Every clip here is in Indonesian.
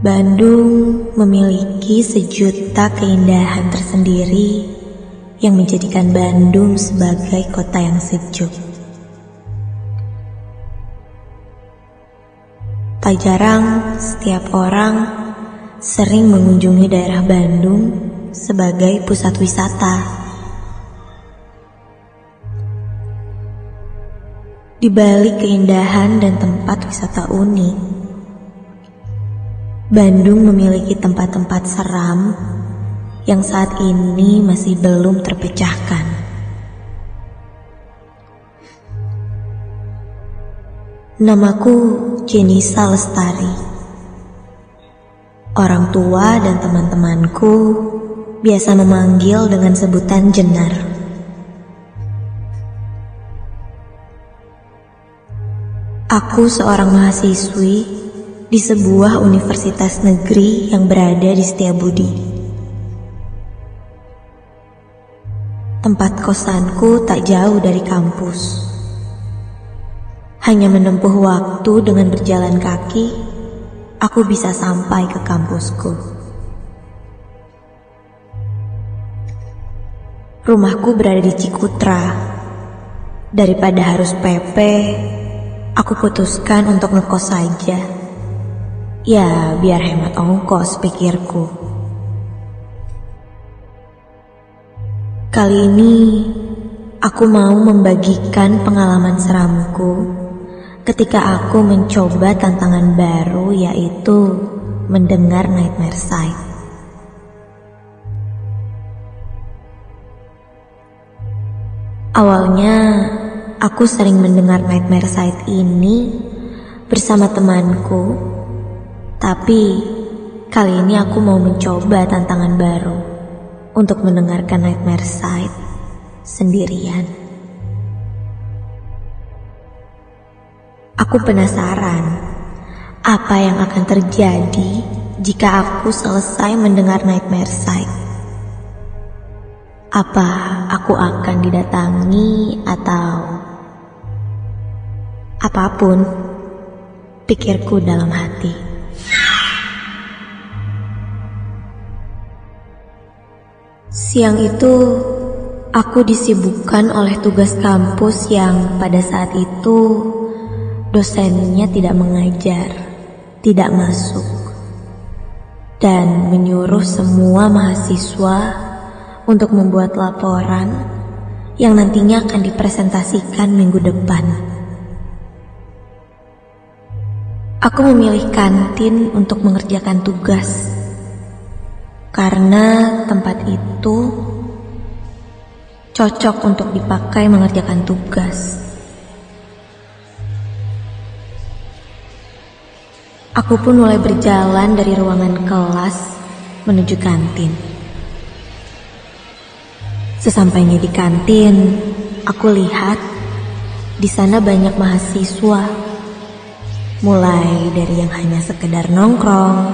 Bandung memiliki sejuta keindahan tersendiri yang menjadikan Bandung sebagai kota yang sejuk. Tak jarang setiap orang sering mengunjungi daerah Bandung sebagai pusat wisata. Di balik keindahan dan tempat wisata unik, Bandung memiliki tempat-tempat seram yang saat ini masih belum terpecahkan. Namaku Jenisa Lestari. Orang tua dan teman-temanku biasa memanggil dengan sebutan Jenar. Aku seorang mahasiswi di sebuah universitas negeri yang berada di Setiabudi. Tempat kosanku tak jauh dari kampus. Hanya menempuh waktu dengan berjalan kaki, aku bisa sampai ke kampusku. Rumahku berada di Cikutra. Daripada harus PP, aku putuskan untuk ngekos saja. Ya, biar hemat ongkos, pikirku. Kali ini, aku mau membagikan pengalaman seramku ketika aku mencoba tantangan baru, yaitu mendengar Nightmare Sight. Awalnya, aku sering mendengar Nightmare Sight ini bersama temanku. Tapi kali ini aku mau mencoba tantangan baru untuk mendengarkan Nightmare Sight sendirian. Aku penasaran apa yang akan terjadi jika aku selesai mendengar Nightmare Sight. Apa aku akan didatangi atau apapun, pikirku dalam hati. Siang itu, aku disibukkan oleh tugas kampus yang pada saat itu dosennya tidak mengajar, tidak masuk, dan menyuruh semua mahasiswa untuk membuat laporan yang nantinya akan dipresentasikan minggu depan. Aku memilih kantin untuk mengerjakan tugas, karena tempat itu cocok untuk dipakai mengerjakan tugas. Aku pun mulai berjalan dari ruangan kelas menuju kantin. Sesampainya di kantin, aku lihat di sana banyak mahasiswa, mulai dari yang hanya sekedar nongkrong,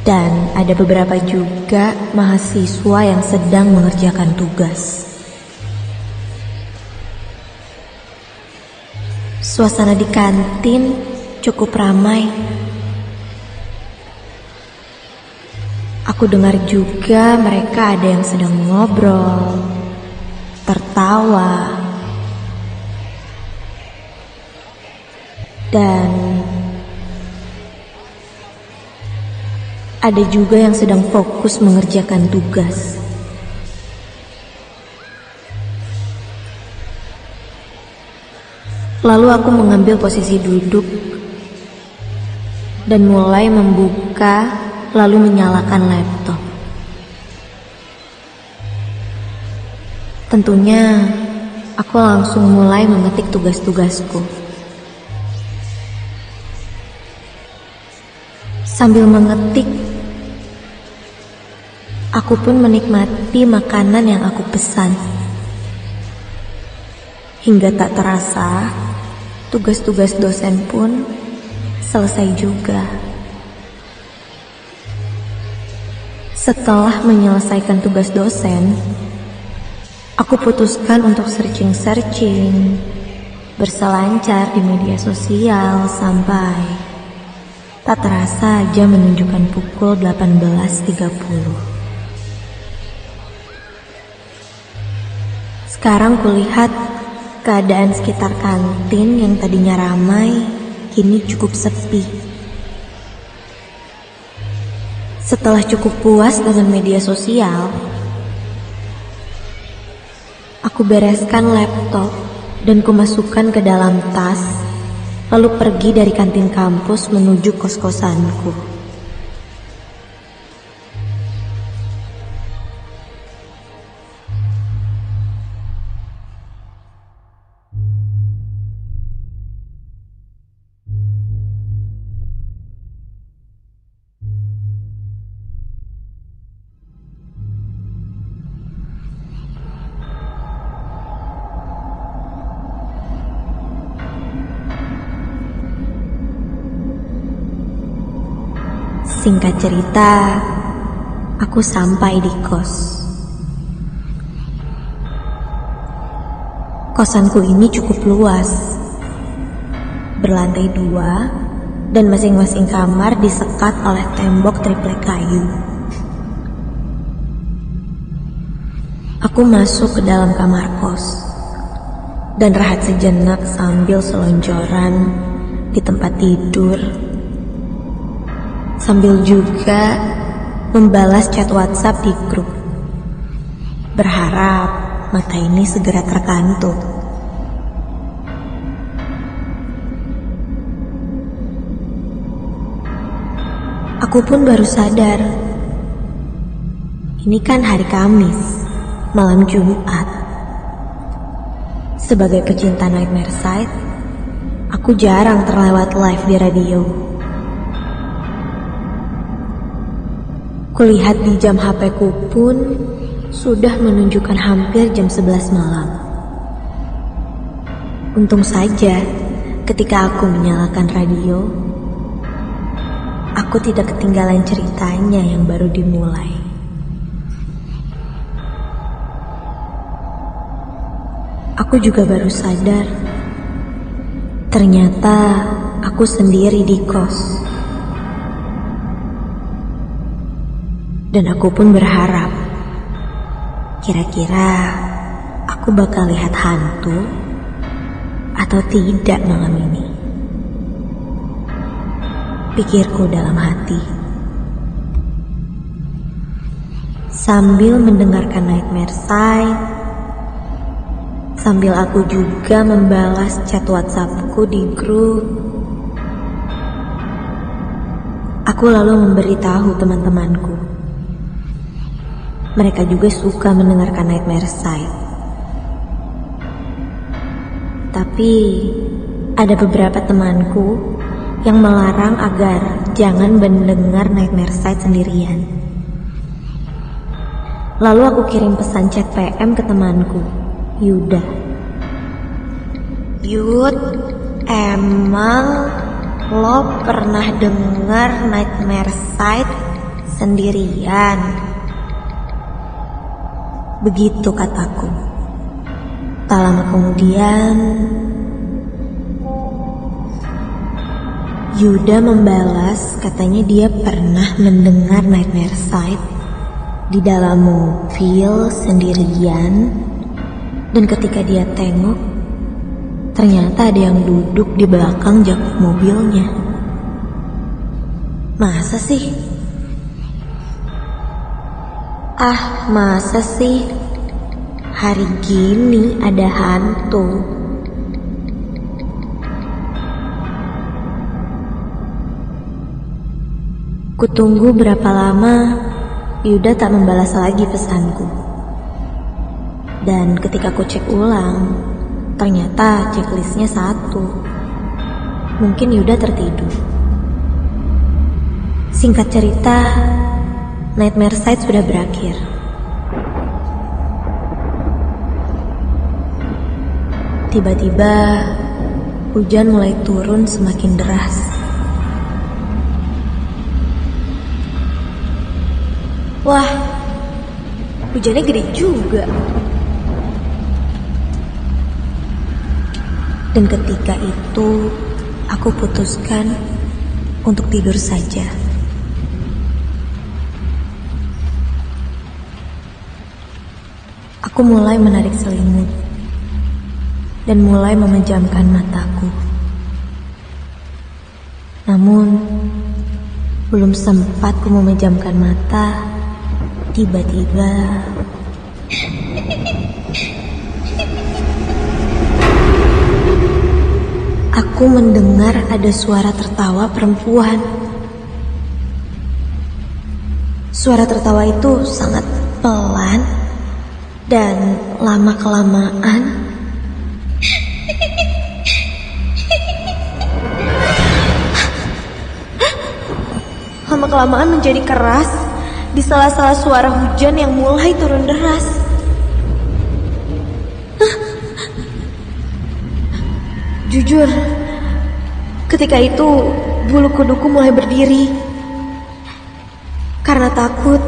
dan ada beberapa juga mahasiswa yang sedang mengerjakan tugas. Suasana di kantin cukup ramai. Aku dengar juga mereka ada yang sedang ngobrol, tertawa, dan ada juga yang sedang fokus mengerjakan tugas. Lalu aku mengambil posisi duduk dan mulai membuka lalu menyalakan laptop. Tentunya aku langsung mulai mengetik tugas-tugasku. Sambil mengetik, aku pun menikmati makanan yang aku pesan. Hingga tak terasa, tugas-tugas dosen pun selesai juga. Setelah menyelesaikan tugas dosen, aku putuskan untuk searching, berselancar di media sosial sampai Tak terasa jam menunjukkan pukul 18.30. Sekarang kulihat keadaan sekitar kantin yang tadinya ramai kini cukup sepi. Setelah cukup puas dengan media sosial, aku bereskan laptop dan kumasukkan ke dalam tas, lalu pergi dari kantin kampus menuju kos-kosanku. Singkat cerita, aku sampai di kos. Kosanku ini cukup luas, berlantai 2, dan masing-masing kamar disekat oleh tembok triplek kayu. Aku masuk ke dalam kamar kos dan rehat sejenak sambil selonjoran di tempat tidur, sambil juga membalas chat WhatsApp di grup, berharap mata ini segera terkantuk. Aku pun baru sadar, ini kan hari Kamis, malam Jumat. Sebagai pecinta Nightmare Side, aku jarang terlewat live di radio. Kulihat di jam HP-ku pun sudah menunjukkan hampir jam 11 malam. Untung saja ketika aku menyalakan radio, aku tidak ketinggalan ceritanya yang baru dimulai. Aku juga baru sadar, ternyata aku sendiri di kos. Dan aku pun berharap, kira-kira aku bakal lihat hantu atau tidak malam ini. Pikirku dalam hati. Sambil mendengarkan Nightmare Side, sambil aku juga membalas chat WhatsAppku di grup, aku lalu memberitahu teman-temanku. Mereka juga suka mendengarkan Nightmare Side. Tapi ada beberapa temanku yang melarang agar jangan mendengar Nightmare Side sendirian. Lalu aku kirim pesan chat PM ke temanku, Yuda. Yud, emang lo pernah dengar Nightmare Side sendirian? Begitu kataku. Tak lama kemudian, Yuda membalas katanya dia pernah mendengar Nightmare Side di dalam mobil sendirian, dan ketika dia tengok, ternyata ada yang duduk di belakang jok mobilnya. Masa sih? Masa sih? Hari gini ada hantu? Kutunggu berapa lama, Yuda tak membalas lagi pesanku. Dan ketika ku cek ulang, ternyata checklistnya 1. Mungkin Yuda tertidur. Singkat cerita, Nightmare Side sudah berakhir. Tiba-tiba, hujan mulai turun semakin deras. Wah, hujannya gede juga. Dan ketika itu, aku putuskan untuk tidur saja. Aku mulai menarik selimut dan mulai memejamkan mataku. Namun, belum sempat ku memejamkan mata, tiba-tiba aku mendengar ada suara tertawa perempuan. Suara tertawa itu sangat pelan dan lama-kelamaan menjadi keras di sela-sela suara hujan yang mulai turun deras. Jujur, ketika itu bulu kuduku mulai berdiri. Karena takut,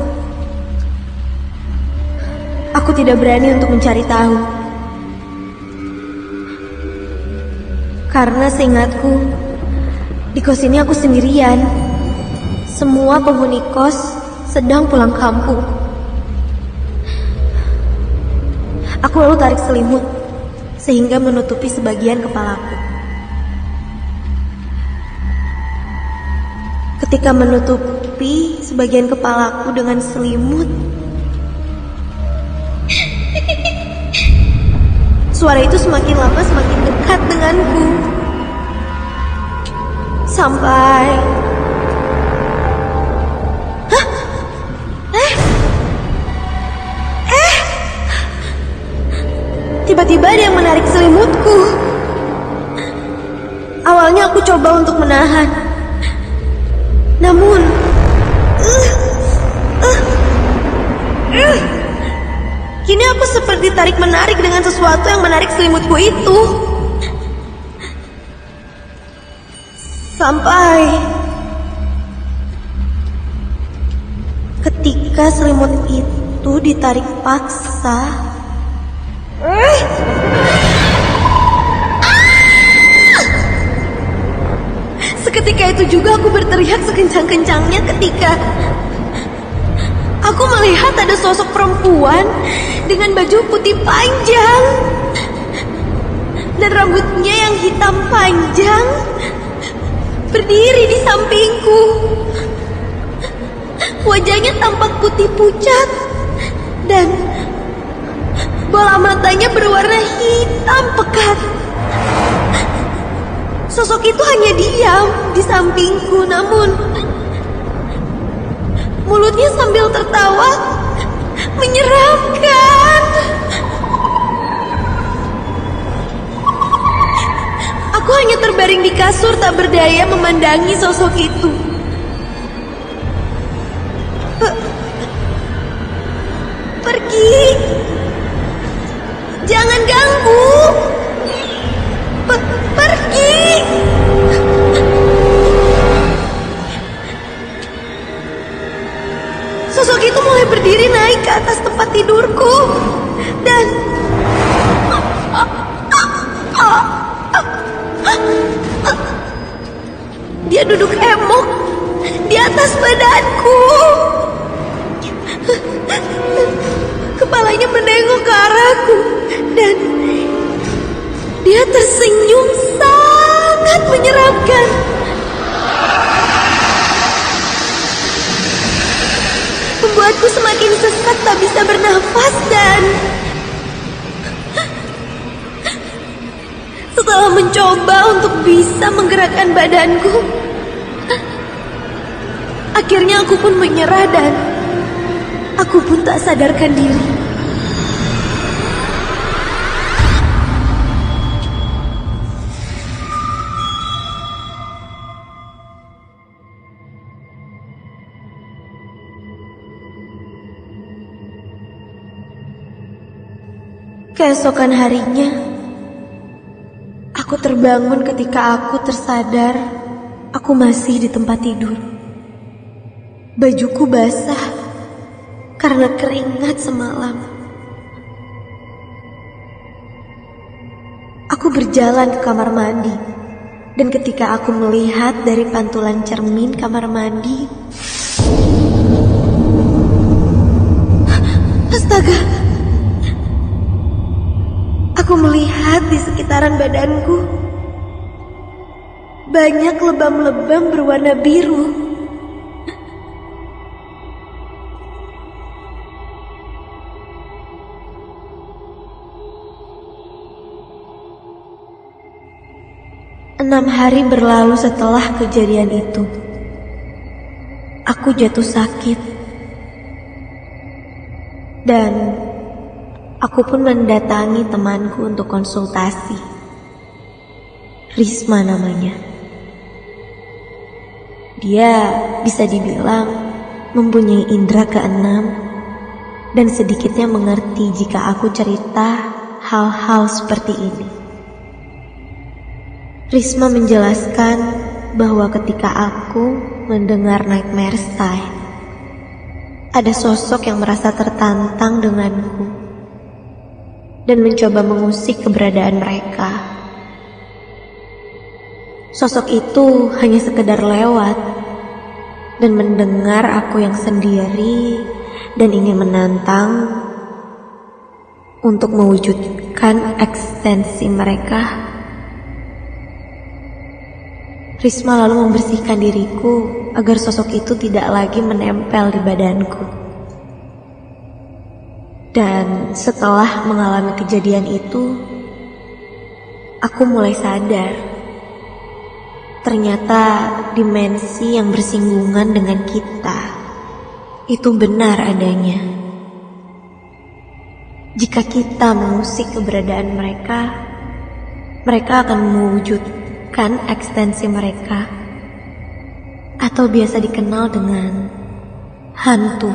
aku tidak berani untuk mencari tahu. Karena seingatku, di kos ini aku sendirian. Semua penghuni kos sedang pulang kampung. Aku lalu tarik selimut sehingga menutupi sebagian kepalaku. Ketika menutupi sebagian kepalaku dengan selimut, suara itu semakin lama semakin dekat denganku. Sampai tiba-tiba ada yang menarik selimutku. Awalnya aku coba untuk menahan. Namun kini aku seperti tarik-menarik dengan sesuatu yang menarik selimutku itu. Sampai ketika selimut itu ditarik paksa, seketika itu juga aku berteriak sekencang-kencangnya ketika aku melihat ada sosok perempuan dengan baju putih panjang dan rambutnya yang hitam panjang berdiri di sampingku. Wajahnya tampak putih pucat dan bola matanya berwarna hitam pekat. Sosok itu hanya diam di sampingku, namun mulutnya sambil tertawa menyeramkan. Aku hanya terbaring di kasur tak berdaya memandangi sosok itu. Pergi. Jangan ganggu. Pergi. Sosok itu mulai berdiri naik ke atas tempat tidurku dan dia duduk emok di atas badanku. Kepalanya menengok ke arahku dan dia tersenyum sangat menyeramkan. Membuatku semakin sesak tak bisa bernafas dan setelah mencoba untuk bisa menggerakkan badanku, akhirnya aku pun menyerah dan aku pun tak sadarkan diri. Keesokan harinya, aku terbangun ketika aku tersadar aku masih di tempat tidur. Bajuku basah karena keringat semalam. Aku berjalan ke kamar mandi Dan ketika aku melihat dari pantulan cermin kamar mandi, astaga, aku melihat di sekitaran badanku banyak lebam-lebam berwarna biru. Enam hari berlalu setelah kejadian itu. Aku jatuh sakit. Dan aku pun mendatangi temanku untuk konsultasi. Risma namanya. Dia bisa dibilang mempunyai indera keenam dan sedikitnya mengerti jika aku cerita hal-hal seperti ini. Risma menjelaskan bahwa ketika aku mendengar nightmare sight, ada sosok yang merasa tertantang denganku dan mencoba mengusik keberadaan mereka. Sosok itu hanya sekedar lewat dan mendengar aku yang sendiri dan ingin menantang untuk mewujudkan ekstensi mereka. Risma lalu membersihkan diriku agar sosok itu tidak lagi menempel di badanku. Dan setelah mengalami kejadian itu, aku mulai sadar. Ternyata dimensi yang bersinggungan dengan kita itu benar adanya. Jika kita mengusik keberadaan mereka, mereka akan mewujudkan ekstensi mereka, atau biasa dikenal dengan hantu.